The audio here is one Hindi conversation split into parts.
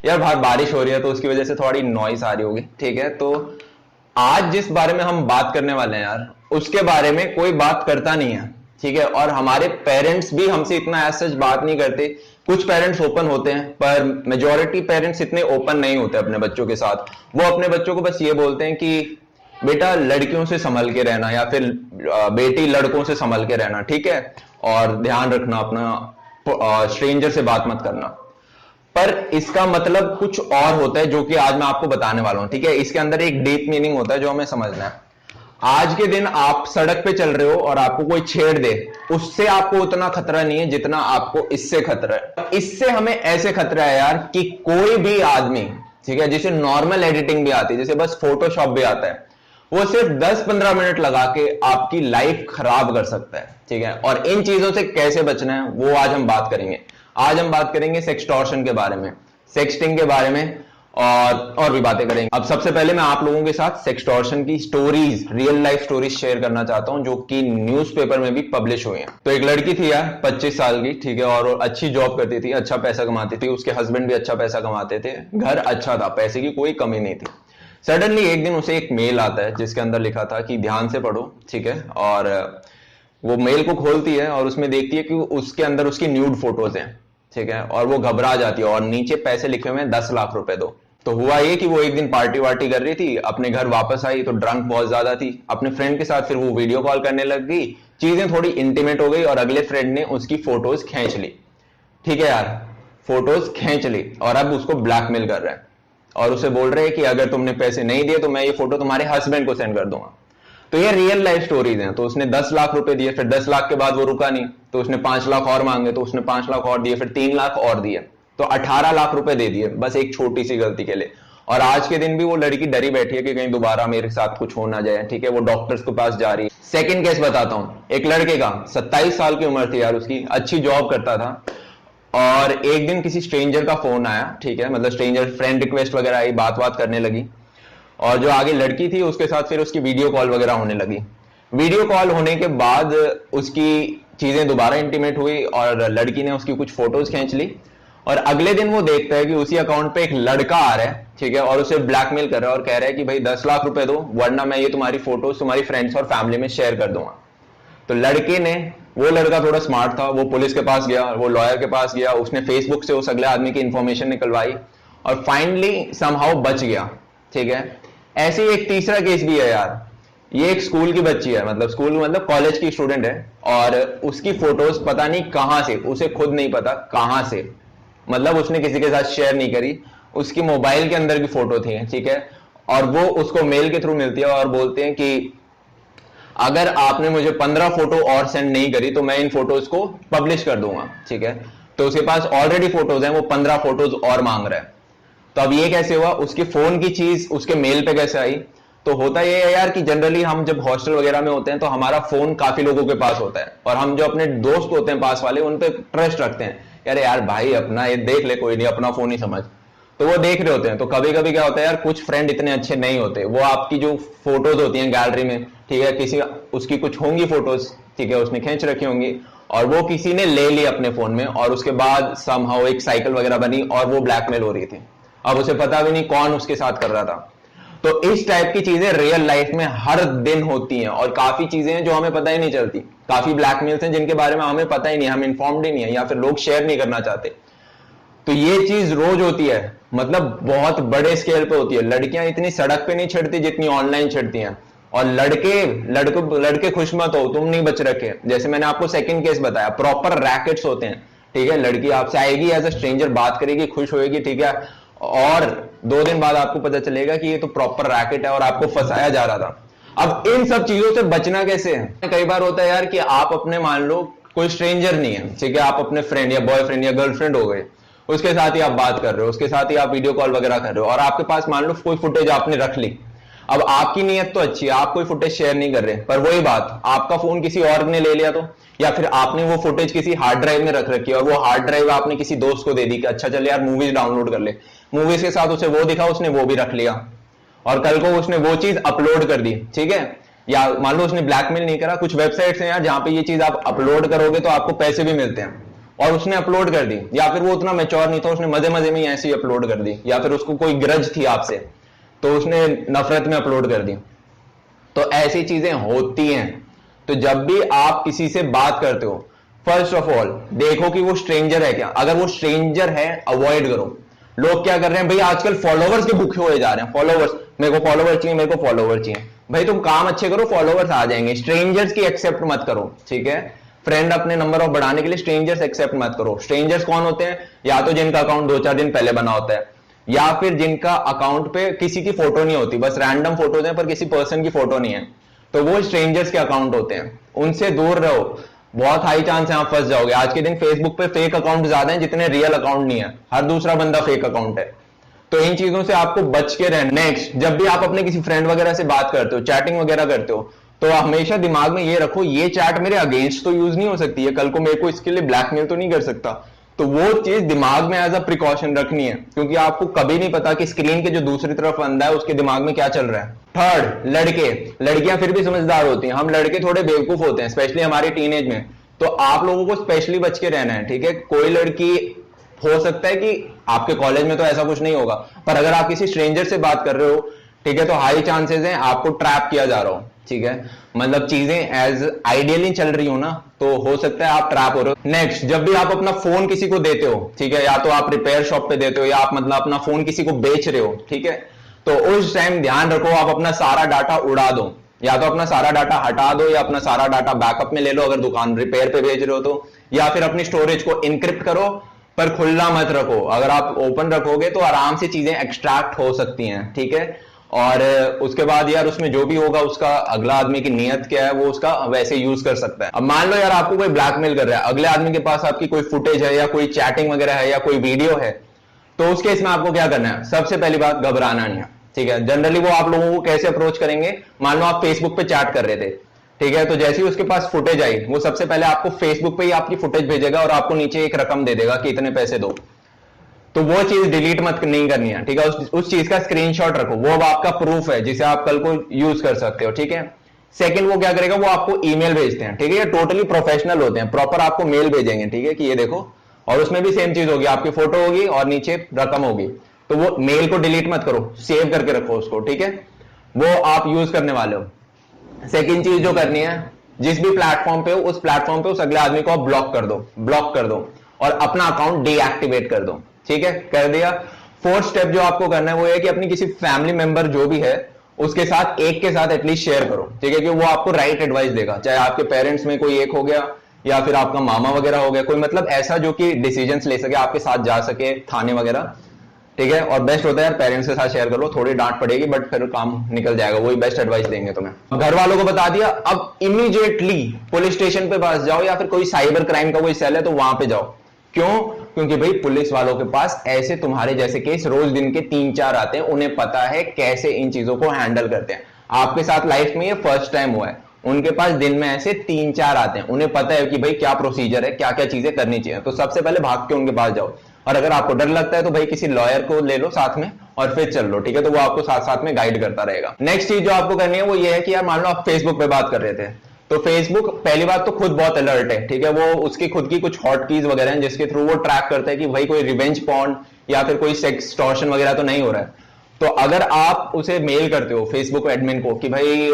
यार बाहर बारिश हो रही है तो उसकी वजह से थोड़ी नॉइस आ रही होगी, ठीक है। तो आज जिस बारे में हम बात करने वाले हैं यार, उसके बारे में कोई बात करता नहीं है, ठीक है। और हमारे पेरेंट्स भी हमसे इतना ऐसा सच बात नहीं करते। कुछ पेरेंट्स ओपन होते हैं पर मेजोरिटी पेरेंट्स इतने ओपन नहीं होते अपने बच्चों के साथ। वो अपने बच्चों को बस ये बोलते हैं कि बेटा लड़कियों से संभल के रहना, या फिर बेटी लड़कों से संभल के रहना, ठीक है, और ध्यान रखना अपना, स्ट्रेंजर से बात मत करना। पर इसका मतलब कुछ और होता है जो कि आज मैं आपको बताने वाला हूं, ठीक है। इसके अंदर एक डीप मीनिंग होता है जो हमें समझना है। आज के दिन आप सड़क पे चल रहे हो और आपको कोई छेड़ दे, उससे आपको उतना खतरा नहीं है जितना आपको इससे खतरा है। इससे हमें ऐसे खतरा है यार कि कोई भी आदमी, ठीक है, जिसे नॉर्मल एडिटिंग भी आती है, जिसे बस फोटोशॉप भी आता है, वो सिर्फ 10-15 मिनट लगा के आपकी लाइफ खराब कर सकता है, ठीक है। और इन चीजों से कैसे बचना है वो आज हम बात करेंगे। आज हम बात करेंगे सेक्सटॉर्शन के बारे में, सेक्सटिंग के बारे में, और भी बातें करेंगे। अब सबसे पहले मैं आप लोगों के साथ सेक्सटॉर्शन की stories, real life stories share करना चाहता हूं जो कि न्यूज़पेपर में भी पब्लिश हुई हैं। तो एक लड़की थी यार 25 साल की, ठीक है, और अच्छी जॉब करती थी, अच्छा पैसा कमाती थी, उसके हस्बैंड भी अच्छा पैसा कमाते थे, घर अच्छा था, पैसे की कोई कमी नहीं थी। सडनली एक दिन उसे एक मेल आता है जिसके अंदर लिखा था कि ध्यान से पढ़ो, ठीक है। और वो मेल को खोलती है और उसमें देखती है कि उसके अंदर उसकी न्यूड फोटोज हैं, ठीक है, और वो घबरा जाती है और नीचे पैसे लिखे हुए हैं 10 लाख रुपए दो। तो हुआ ये कि वो एक दिन पार्टी वार्टी कर रही थी, अपने घर वापस आई तो ड्रंक बहुत ज्यादा थी, अपने फ्रेंड के साथ फिर वो वीडियो कॉल करने लग गई, चीजें थोड़ी इंटीमेट हो गई और अगले फ्रेंड ने उसकी फोटोज खींच ली, ठीक है यार, फोटोज खींच ली और अब उसको ब्लैकमेल कर रहा है और उसे बोल रहे हैं कि अगर तुमने पैसे नहीं दिए तो मैं ये फोटो तुम्हारे हस्बैंड को सेंड कर दूंगा। तो ये रियल लाइफ स्टोरीज हैं। तो उसने 10 लाख रुपए दिए, फिर 10 लाख के बाद वो रुका नहीं तो उसने 5 लाख और मांगे, तो उसने 5 लाख और दिए, फिर 3 लाख और दिए, तो 18 लाख रुपए दे दिए बस एक छोटी सी गलती के लिए। और आज के दिन भी वो लड़की डरी बैठी है कि कहीं दोबारा मेरे साथ कुछ हो ना जाए, ठीक है। वो डॉक्टर्स के पास जा रही है। सेकंड केस बताता हूं, एक लड़के का 27 साल की उम्र थी यार, उसकी अच्छी जॉब करता था और एक दिन किसी स्ट्रेंजर का फोन आया, ठीक है, मतलब स्ट्रेंजर, फ्रेंड रिक्वेस्ट वगैरह आई, बात करने लगी और जो आगे लड़की थी उसके साथ फिर उसकी वीडियो कॉल वगैरह होने लगी। वीडियो कॉल होने के बाद उसकी चीजें दोबारा इंटीमेट हुई और लड़की ने उसकी कुछ फोटोज खींच ली और अगले दिन वो देखता है कि उसी अकाउंट पे एक लड़का आ रहा है, ठीक है, और उसे ब्लैकमेल कर रहा है और कह रहा है कि भाई 10 लाख रुपए दो वरना मैं ये तुम्हारी फोटोज तुम्हारी फ्रेंड्स और फैमिली में शेयर कर दूंगा। तो लड़के ने, वो लड़का थोड़ा स्मार्ट था, वो पुलिस के पास गया, वो लॉयर के पास गया, उसने फेसबुक से उस अगले आदमी की इंफॉर्मेशन निकलवाई और फाइनली समहाउ बच गया, ठीक है। ऐसे ही एक तीसरा केस भी है यार। ये एक स्कूल की बच्ची है, मतलब स्कूल मतलब कॉलेज की स्टूडेंट है और उसकी फोटोज पता नहीं कहां से, उसे खुद नहीं पता कहां से, मतलब उसने किसी के साथ शेयर नहीं करी, उसकी मोबाइल के अंदर की फोटो थी, ठीक है। और वो उसको मेल के थ्रू मिलती है और बोलते हैं कि अगर आपने मुझे 15 फोटो और सेंड नहीं करी तो मैं इन फोटोज को पब्लिश कर दूंगा, ठीक है। तो उसके पास ऑलरेडी फोटोज हैं, वो 15 फोटोज और मांग रहा है। तो अब ये कैसे हुआ, उसके फोन की चीज उसके मेल पे कैसे आई। तो होता ये है यार कि जनरली हम जब हॉस्टल वगैरह में होते हैं तो हमारा फोन काफी लोगों के पास होता है और हम जो अपने दोस्त होते हैं पास वाले उन पे ट्रस्ट रखते हैं, यार भाई अपना ये देख ले, कोई नहीं, अपना फोन ही समझ। तो वो देख रहे होते हैं। तो कभी कभी क्या होता है यार, कुछ फ्रेंड इतने अच्छे नहीं होते, वो आपकी जो फोटोज होती हैं गैलरी में, ठीक है, किसी उसकी कुछ होंगी फोटोज, ठीक है, उसने खींच रखी होंगी और वो किसी ने ले ली अपने फोन में और उसके बाद समहाउ एक साइकिल वगैरह बनी और वो ब्लैकमेल हो रही थी। अब उसे पता भी नहीं कौन उसके साथ कर रहा था। तो इस टाइप की चीजें रियल लाइफ में हर दिन होती हैं और काफी चीजें हैं जो हमें पता ही नहीं चलती, काफी ब्लैकमेल्स हैं जिनके बारे में हमें पता ही नहीं, हम इन्फॉर्म्ड ही नहीं है या फिर लोग शेयर नहीं करना चाहते। तो ये चीज रोज होती है, मतलब बहुत बड़े स्केल पे होती है। लड़कियां इतनी सड़क पे नहीं छिड़ती जितनी ऑनलाइन छिड़ती हैं और लड़के खुश मत हो, तुम नहीं बच रखे। जैसे मैंने आपको सेकंड केस बताया, प्रॉपर रैकेट्स होते हैं, ठीक है। लड़की आपसे आएगी एज अ स्ट्रेंजर, बात करेगी, खुश होएगी, ठीक है, और 2 दिन बाद आपको पता चलेगा कि ये तो प्रॉपर रैकेट है और आपको फंसाया जा रहा था। अब इन सब चीजों से बचना कैसे है। कई बार होता है यार कि आप अपने, मान लो कोई स्ट्रेंजर नहीं है, ठीक है, आप अपने फ्रेंड या बॉयफ्रेंड या गर्लफ्रेंड हो गए, उसके साथ ही आप बात कर रहे हो, उसके साथ ही आप वीडियो कॉल वगैरह कर रहे हो और आपके पास मान लो कोई फुटेज आपने रख ली। अब आपकी नीयत तो अच्छी है, आप कोई फुटेज शेयर नहीं कर रहे, पर वही बात, आपका फोन किसी और ने ले लिया तो, या फिर आपने वो फुटेज किसी हार्ड ड्राइव में रख रखी है और वो हार्ड ड्राइव आपने किसी दोस्त को दे दी कि अच्छा चल यार मूवीज डाउनलोड कर ले, मूवीज के साथ उसे वो दिखा, उसने वो भी रख लिया और कल को उसने वो चीज अपलोड कर दी, ठीक है। या मान लो उसने ब्लैकमेल नहीं करा, कुछ वेबसाइट्स हैं यार जहां पे ये चीज आप अपलोड करोगे तो आपको पैसे भी मिलते हैं। और उसने अपलोड कर दी, या फिर वो उतना मैच्योर नहीं था, उसने मजे मजे में ऐसे ही अपलोड कर दी, या फिर उसको कोई ग्रज थी आपसे तो उसने नफरत में अपलोड कर दी, तो ऐसी चीजें होती हैं। तो जब भी आप किसी से बात करते हो, फर्स्ट ऑफ ऑल देखो कि वो स्ट्रेंजर है क्या। अगर वो स्ट्रेंजर है अवॉइड करो। लोग क्या कर रहे हैं भाई, आजकल फॉलोवर्स के भूखे हुए जा रहे हैं, फॉलोवर्स, मेरे को फॉलोवर चाहिए, मेरे को फॉलोवर चाहिए। भाई तुम काम अच्छे करो, फॉलोवर्स आ जाएंगे। स्ट्रेंजर्स की एक्सेप्ट मत करो, ठीक है। फ्रेंड अपने नंबर ऑफ बढ़ाने के लिए स्ट्रेंजर्स एक्सेप्ट मत करो। स्ट्रेंजर्स कौन होते हैं? या तो जिनका अकाउंट 2-4 दिन पहले बना होता है, या फिर जिनका अकाउंट पे किसी की फोटो नहीं होती, बस रैंडम फोटोज हैं पर किसी पर्सन की फोटो नहीं है, तो वो स्ट्रेंजर्स के अकाउंट होते हैं। उनसे दूर रहो, बहुत हाई चांस है आप फंस जाओगे। आज के दिन फेसबुक पे फेक अकाउंट ज्यादा हैं जितने रियल अकाउंट नहीं है, हर दूसरा बंदा फेक अकाउंट है। तो इन चीजों से आपको बच के रहना। नेक्स्ट, जब भी आप अपने किसी फ्रेंड वगैरह से बात करते हो, चैटिंग वगैरह करते हो, तो हमेशा दिमाग में ये रखो, ये चैट मेरे अगेंस्ट तो यूज नहीं हो सकती है, कल को मेरे को इसके लिए ब्लैकमेल तो नहीं कर सकता। तो वो चीज दिमाग में एज अ प्रिकॉशन रखनी है, क्योंकि आपको कभी नहीं पता कि स्क्रीन के जो दूसरी तरफ बंदा है उसके दिमाग में क्या चल रहा है। थर्ड, लड़के, लड़कियां फिर भी समझदार होती हैं, हम लड़के थोड़े बेवकूफ होते हैं, स्पेशली हमारी टीनेज में। तो आप लोगों को स्पेशली बच के रहना है, ठीक है। कोई लड़की, हो सकता है कि आपके कॉलेज में तो ऐसा कुछ नहीं होगा, पर अगर आप किसी स्ट्रेंजर से बात कर रहे हो, ठीक है, तो हाई चांसेस हैं आपको ट्रैप किया जा रहा हो, ठीक है। मतलब चीजें एज आइडियली चल रही हो ना, तो हो सकता है आप ट्रैप हो रहे हो। नेक्स्ट, जब भी आप अपना फोन किसी को देते हो, ठीक है, या तो आप रिपेयर शॉप पे देते हो, या आप मतलब अपना फोन किसी को बेच रहे हो, ठीक है, तो उस टाइम ध्यान रखो आप अपना सारा डाटा उड़ा दो, या तो अपना सारा डाटा हटा दो, या अपना सारा डाटा बैकअप में ले लो अगर दुकान रिपेयर पे भेज रहे हो तो, या फिर अपनी स्टोरेज को इनक्रिप्ट करो, पर खुला मत रखो। अगर आप ओपन रखोगे तो आराम से चीजें एक्सट्रैक्ट हो सकती हैं, ठीक है। और उसके बाद यार उसमें जो भी होगा उसका अगला आदमी की नियत क्या है वो उसका वैसे यूज कर सकता है। अब मान लो यार आपको कोई ब्लैकमेल कर रहा है, अगले आदमी के पास आपकी कोई फुटेज है या कोई चैटिंग वगैरह है या कोई वीडियो है, तो उस केस में आपको क्या करना है? सबसे पहली बात, घबराना नहीं है, ठीक है। जनरली वो आप लोगों को कैसे अप्रोच करेंगे? मान लो आप फेसबुक पे चैट कर रहे थे, ठीक है, तो जैसे ही उसके पास फुटेज आई, वो सबसे पहले आपको फेसबुक पे ही आपकी फुटेज भेजेगा और आपको नीचे एक रकम दे देगा कि इतने पैसे दो। तो वो चीज डिलीट मत नहीं करनी है, ठीक है। उस चीज का स्क्रीनशॉट रखो, वो अब आपका प्रूफ है जिसे आप कल को यूज कर सकते हो, ठीक है। सेकंड, वो क्या करेगा, वो आपको ईमेल भेजते हैं, ठीक है, ये टोटली प्रोफेशनल होते हैं, प्रॉपर आपको मेल भेजेंगे, ठीक है, कि ये देखो, और उसमें भी सेम चीज होगी, आपकी फोटो होगी और नीचे रकम होगी। तो वो मेल को डिलीट मत करो, सेव करके रखो उसको, ठीक है, वो आप यूज करने वाले हो। सेकंड चीज जो करनी है, जिस भी प्लेटफॉर्म पे हो उस प्लेटफॉर्म पे उस अगले आदमी को आप ब्लॉक कर दो और अपना अकाउंट डीएक्टिवेट कर दो, ठीक है, कर दिया। फोर्थ स्टेप जो आपको करना है वो है कि अपनी किसी फैमिली मेंबर जो भी है उसके साथ, एक के साथ एटलीस्ट शेयर करो, ठीक है, कि वो आपको राइट एडवाइस देगा। चाहे आपके पेरेंट्स में कोई एक हो गया या फिर आपका मामा वगैरह हो गया, कोई मतलब ऐसा जो कि डिसीजंस ले सके, आपके साथ जा सके थाने वगैरह, ठीक है। और बेस्ट होता है यार पेरेंट्स के साथ शेयर कर लो, थोड़ी डांट पड़ेगी बट फिर काम निकल जाएगा, वही बेस्ट एडवाइस देंगे तुम्हें। घर वालों को बता दिया, अब इमीडिएटली पुलिस स्टेशन पे पास जाओ या फिर कोई साइबर क्राइम का कोई सेल है तो वहां पे जाओ। क्यों? क्योंकि भाई पुलिस वालों के पास ऐसे तुम्हारे जैसे केस रोज दिन के 3-4 आते हैं, उन्हें पता है कैसे इन चीजों को हैंडल करते हैं। आपके साथ लाइफ में ये फर्स्ट टाइम हुआ है, उनके पास दिन में ऐसे 3-4 आते हैं, उन्हें पता है कि भाई क्या प्रोसीजर है, क्या क्या चीजें करनी चाहिए। तो सबसे पहले भाग के उनके पास जाओ, और अगर आपको डर लगता है तो भाई किसी लॉयर को ले लो साथ में और फिर चल लो, ठीक है, तो वो आपको साथ साथ में गाइड करता रहेगा। नेक्स्ट चीज जो आपको करनी है वो ये है कि यार मान लो आप फेसबुक पे बात कर रहे थे, तो फेसबुक पहली बात तो खुद बहुत अलर्ट है, ठीक है, वो उसकी खुद की कुछ हॉट कीज वगैरह हैं जिसके थ्रू वो ट्रैक करता है कि भाई कोई रिवेंज पॉर्न या फिर कोई सेक्सटॉर्शन वगैरह तो नहीं हो रहा है। तो अगर आप उसे मेल करते हो फेसबुक एडमिन को कि भाई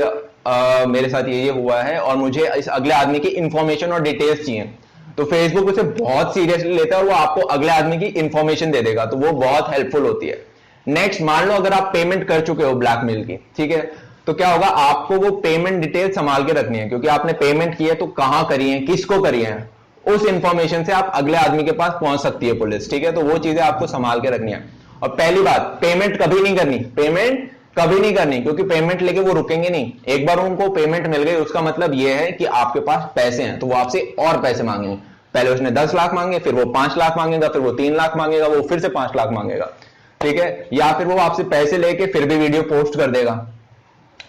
मेरे साथ ये हुआ है और मुझे इस अगले आदमी की इंफॉर्मेशन और डिटेल्स चाहिए, तो फेसबुक उसे बहुत सीरियसली लेता है और वो आपको अगले आदमी की इंफॉर्मेशन दे देगा, तो वो बहुत हेल्पफुल होती है। नेक्स्ट, मान लो अगर आप पेमेंट कर चुके हो ब्लैकमेल की, ठीक है, तो क्या होगा, आपको वो पेमेंट डिटेल संभाल के रखनी है, क्योंकि आपने पेमेंट की है तो कहां करी है, किसको करी है, उस इंफॉर्मेशन से आप अगले आदमी के पास पहुंच सकती है पुलिस, ठीक है, तो वो चीजें आपको संभाल के रखनी है। और पहली बात, पेमेंट कभी नहीं करनी, पेमेंट कभी नहीं करनी, क्योंकि पेमेंट लेके वो रुकेंगे नहीं। एक बार उनको पेमेंट मिल गई उसका मतलब ये है कि आपके पास पैसे हैं, तो वो आपसे और पैसे मांगेंगे। पहले उसने 10 लाख मांगे, फिर वो 5 लाख मांगेगा, फिर वो 3 लाख मांगेगा, वो फिर से 5 लाख मांगेगा, ठीक है, या फिर वो आपसे पैसे लेके फिर भी वीडियो पोस्ट कर देगा।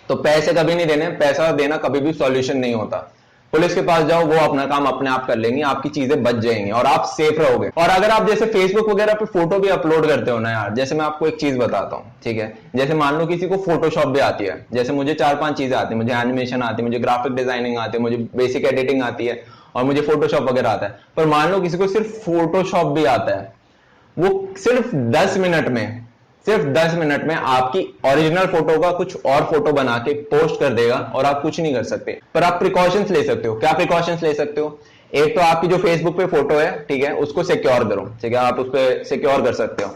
तो पैसे कभी नहीं देने, पैसा देना कभी भी सॉल्यूशन नहीं होता। पुलिस के पास जाओ, वो अपना काम अपने आप कर लेंगे, आपकी चीजें बच जाएंगी और आप सेफ रहोगे। और अगर आप जैसे फेसबुक वगैरह पे फोटो भी अपलोड करते हो ना यार, जैसे मैं आपको एक चीज बताता हूँ, ठीक है, जैसे मान लो किसी को फोटोशॉप भी आती है, जैसे मुझे 4-5 चीजें आती है, मुझे एनिमेशन आती है, मुझे ग्राफिक डिजाइनिंग आती है, मुझे बेसिक एडिटिंग आती है, और मुझे फोटोशॉप वगैरह आता है, पर मान लो किसी को सिर्फ फोटोशॉप भी आता है, वो सिर्फ 10 मिनट में आपकी ओरिजिनल फोटो का कुछ और फोटो बना के पोस्ट कर देगा और आप कुछ नहीं कर सकते। पर आप प्रिकॉशंस ले सकते हो। क्या प्रिकॉशंस ले सकते हो? एक तो आपकी जो फेसबुक पे फोटो है, ठीक है, उसको सिक्योर करो, ठीक है, आप उस पर सिक्योर कर सकते हो।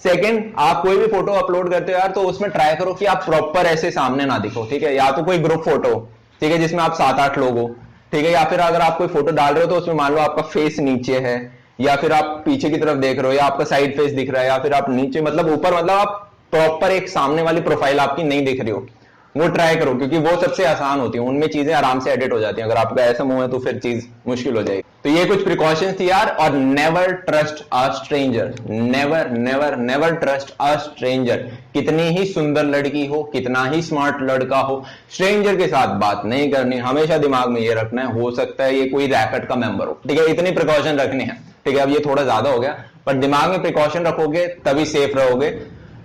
सेकंड, आप कोई भी फोटो अपलोड करते हो यार, तो उसमें ट्राई करो कि आप प्रॉपर ऐसे सामने ना दिखो, ठीक है, या तो कोई ग्रुप फोटो, ठीक है, जिसमें आप 7-8 लोग हो, ठीक है, या फिर अगर आप कोई फोटो डाल रहे हो तो उसमें मान लो आपका फेस नीचे है, या फिर आप पीछे की तरफ देख रहे हो, या आपका साइड फेस दिख रहा है, या फिर आप नीचे मतलब ऊपर, मतलब आप प्रॉपर एक सामने वाली प्रोफाइल आपकी नहीं दिख रही हो, वो ट्राई करो, क्योंकि वो सबसे आसान होती है, उनमें चीजें आराम से एडिट हो जाती हैं। अगर आपका ऐसा मुंह है तो फिर चीज मुश्किल हो जाएगी। तो ये कुछ प्रिकॉशंस थी यार। और never trust a stranger, never never never trust a stranger. कितनी ही सुंदर लड़की हो, कितना ही स्मार्ट लड़का हो, स्ट्रेंजर के साथ बात नहीं करनी। हमेशा दिमाग में ये रखना है, हो सकता है ये कोई रैकेट का मेंबर हो, ठीक है, इतनी प्रिकॉशन रखनी है, ठीक है। अब ये थोड़ा ज्यादा हो गया, पर दिमाग में प्रिकॉशन रखोगे तभी सेफ रहोगे।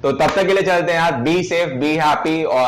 तो तब तक के लिए चलते हैं यार। बी सेफ, बी हैप्पी, और